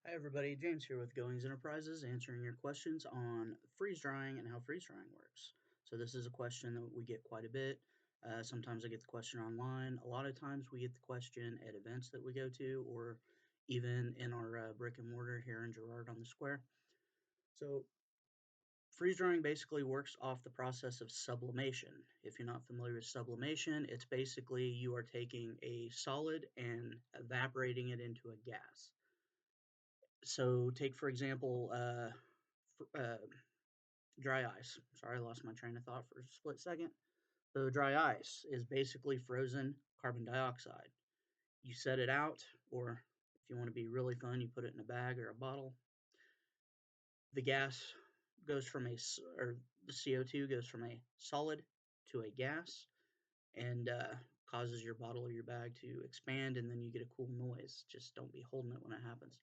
Hi everybody, James here with Goings Enterprises answering your questions on freeze drying and how freeze drying works. So this is a question that we get quite a bit. Sometimes I get the question online. A lot of times we get the question at events that we go to or even in our brick and mortar here in Girard on the Square. So freeze drying basically works off the process of sublimation. If you're not familiar with sublimation, it's basically you are taking a solid and evaporating it into a gas. So take for example, dry ice. Sorry, I lost my train of thought for a split second. So dry ice is basically frozen carbon dioxide. You set it out, or if you want to be really fun, you put it in a bag or a bottle. The gas goes from or the CO2 goes from a solid to a gas, and causes your bottle or your bag to expand, and then you get a cool noise. Just don't be holding it when it happens.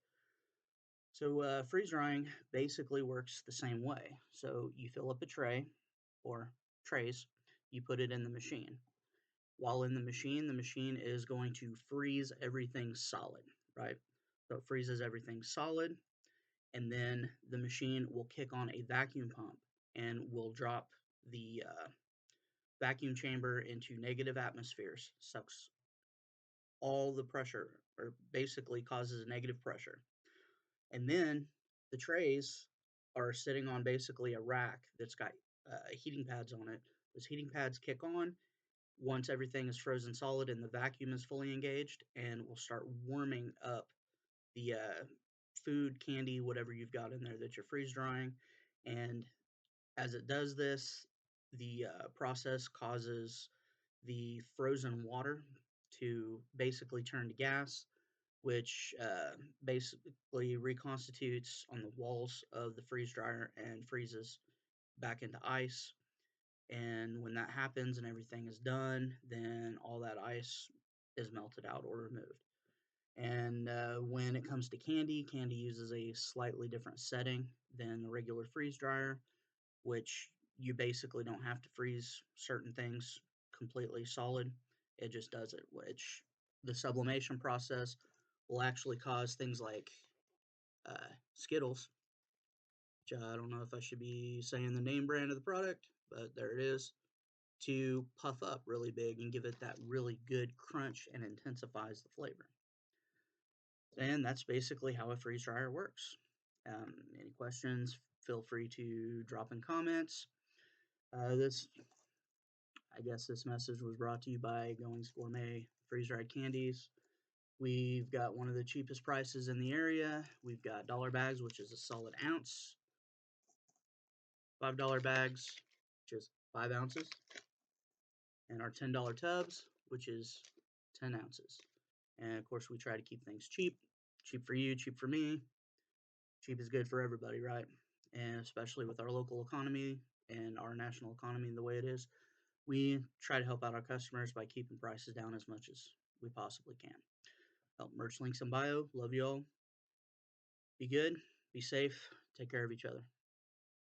So freeze drying basically works the same way. So you fill up a tray or trays, you put it in the machine. While in the machine is going to freeze everything solid, right? So it freezes everything solid, and then the machine will kick on a vacuum pump and will drop the vacuum chamber into negative atmospheres, sucks all the pressure, or basically causes negative pressure. And then the trays are sitting on basically a rack that's got heating pads on it. Those heating pads kick on once everything is frozen solid and the vacuum is fully engaged, and will start warming up the food, candy, whatever you've got in there that you're freeze drying. And as it does this, the process causes the frozen water to basically turn to gas, which basically reconstitutes on the walls of the freeze dryer and freezes back into ice. And when that happens and everything is done, then all that ice is melted out or removed. And when it comes to candy, candy uses a slightly different setting than the regular freeze dryer, which you basically don't have to freeze certain things completely solid. It just does it, which the sublimation process will actually cause things like Skittles, which I don't know if I should be saying the name brand of the product, but there it is, to puff up really big and give it that really good crunch and intensifies the flavor. And that's basically how a freeze dryer works. Any questions, feel free to drop in comments. I guess this message was brought to you by Goings Gourmet Freeze Dried Candies. We've got one of the cheapest prices in the area. We've got dollar bags, which is a solid ounce, $5 bags, which is 5 ounces, and our $10 tubs, which is 10 ounces. And of course, we try to keep things cheap. Cheap for you, cheap for me. Cheap is good for everybody, right? And especially with our local economy and our national economy the way it is, we try to help out our customers by keeping prices down as much as we possibly can. Merch links in bio. Love you all. Be good. Be safe. Take care of each other.